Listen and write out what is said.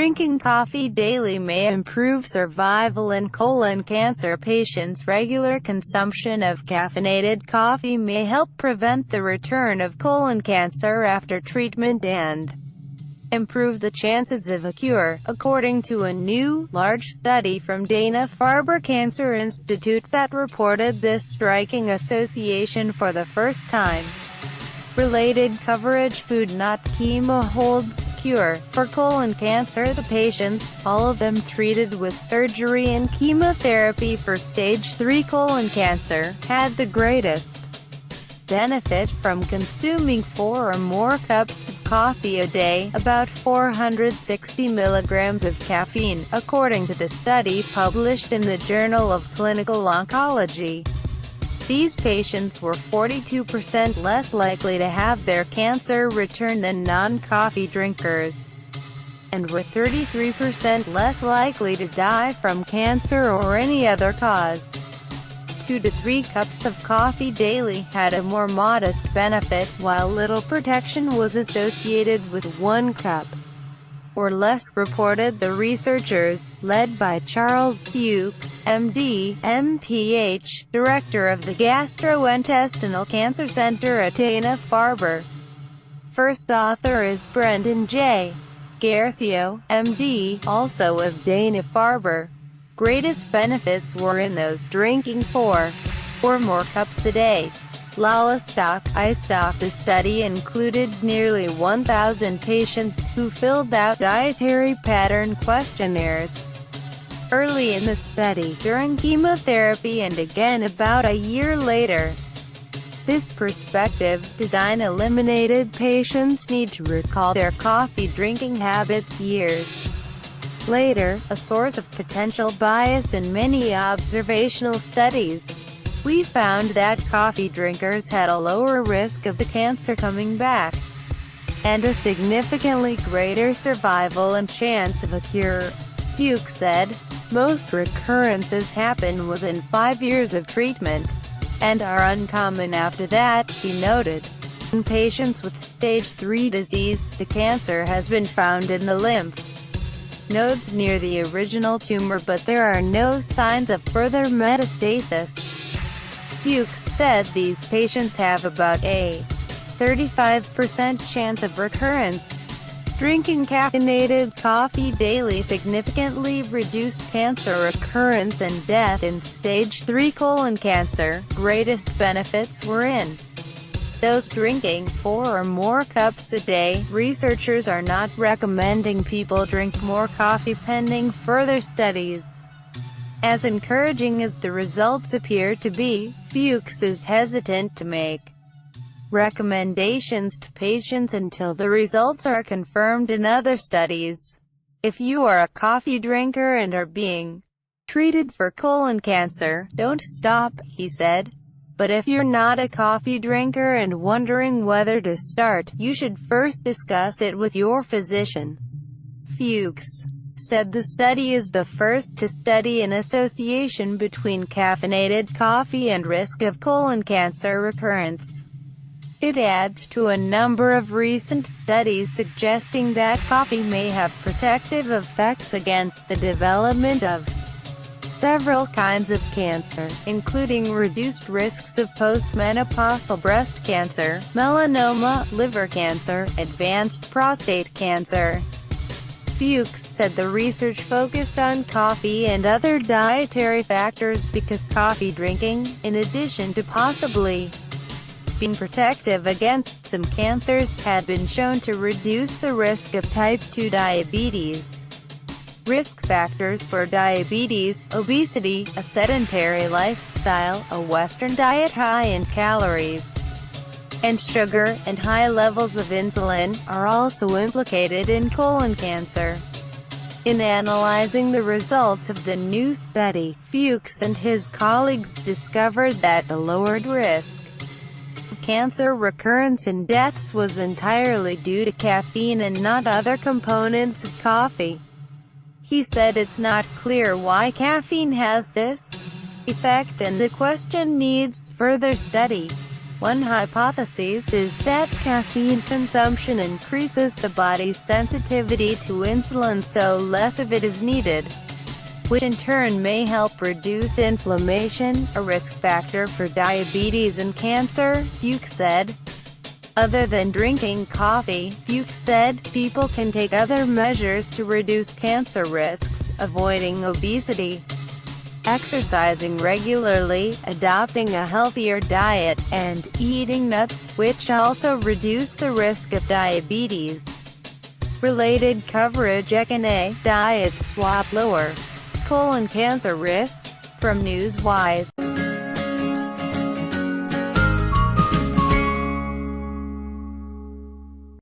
Drinking coffee daily may improve survival in colon cancer patients. Regular consumption of caffeinated coffee may help prevent the return of colon cancer after treatment and improve the chances of a cure, according to a new, large study from Dana-Farber Cancer Institute that reported this striking association for the first time. Related coverage. Food not chemo holds cure for colon cancer. The patients, all of them treated with surgery and chemotherapy for stage 3 colon cancer, had the greatest benefit from consuming 4 or more cups of coffee a day, about 460 milligrams of caffeine, according to the study published in the Journal of Clinical Oncology. These patients were 42% less likely to have their cancer return than non-coffee drinkers, and were 33% less likely to die from cancer or any other cause. 2 to 3 cups of coffee daily had a more modest benefit, while little protection was associated with 1 cup or less, reported the researchers, led by Charles Fuchs, MD, MPH, director of the Gastrointestinal Cancer Center at Dana-Farber. First author is Brendan J. Garcio, MD, also of Dana-Farber. Greatest benefits were in those drinking 4 or more cups a day. Lalastock, iStock. The study included nearly 1,000 patients who filled out dietary pattern questionnaires early in the study, during chemotherapy, and again about a year later. This prospective design eliminated patients' need to recall their coffee drinking habits years later, a source of potential bias in many observational studies. We found that coffee drinkers had a lower risk of the cancer coming back, and a significantly greater survival and chance of a cure, Fuchs said. Most recurrences happen within 5 years of treatment, and are uncommon after that, he noted. In patients with stage 3 disease, the cancer has been found in the lymph nodes near the original tumor, but there are no signs of further metastasis. Fuchs said these patients have about a 35% chance of recurrence. Drinking caffeinated coffee daily significantly reduced cancer recurrence and death in stage 3 colon cancer. Greatest benefits were in those drinking 4 or more cups a day. Researchers are not recommending people drink more coffee pending further studies. As encouraging as the results appear to be, Fuchs is hesitant to make recommendations to patients until the results are confirmed in other studies. If you are a coffee drinker and are being treated for colon cancer, don't stop, he said. But if you're not a coffee drinker and wondering whether to start, you should first discuss it with your physician. Fuchs said the study is the first to study an association between caffeinated coffee and risk of colon cancer recurrence. It adds to a number of recent studies suggesting that coffee may have protective effects against the development of several kinds of cancer, including reduced risks of postmenopausal breast cancer, melanoma, liver cancer, advanced prostate cancer. Fuchs said the research focused on coffee and other dietary factors because coffee drinking, in addition to possibly being protective against some cancers, had been shown to reduce the risk of type 2 diabetes. Risk factors for diabetes: obesity, a sedentary lifestyle, a Western diet high in calories and sugar, and high levels of insulin, are also implicated in colon cancer. In analyzing the results of the new study, Fuchs and his colleagues discovered that the lowered risk of cancer recurrence and deaths was entirely due to caffeine and not other components of coffee. He said it's not clear why caffeine has this effect and the question needs further study. One hypothesis is that caffeine consumption increases the body's sensitivity to insulin so less of it is needed, which in turn may help reduce inflammation, a risk factor for diabetes and cancer, Fuchs said. Other than drinking coffee, Fuchs said, people can take other measures to reduce cancer risks, avoiding obesity, exercising regularly, adopting a healthier diet, and eating nuts, which also reduce the risk of diabetes. Related coverage: caffeinat diet swap lower colon cancer risk. From Newswise.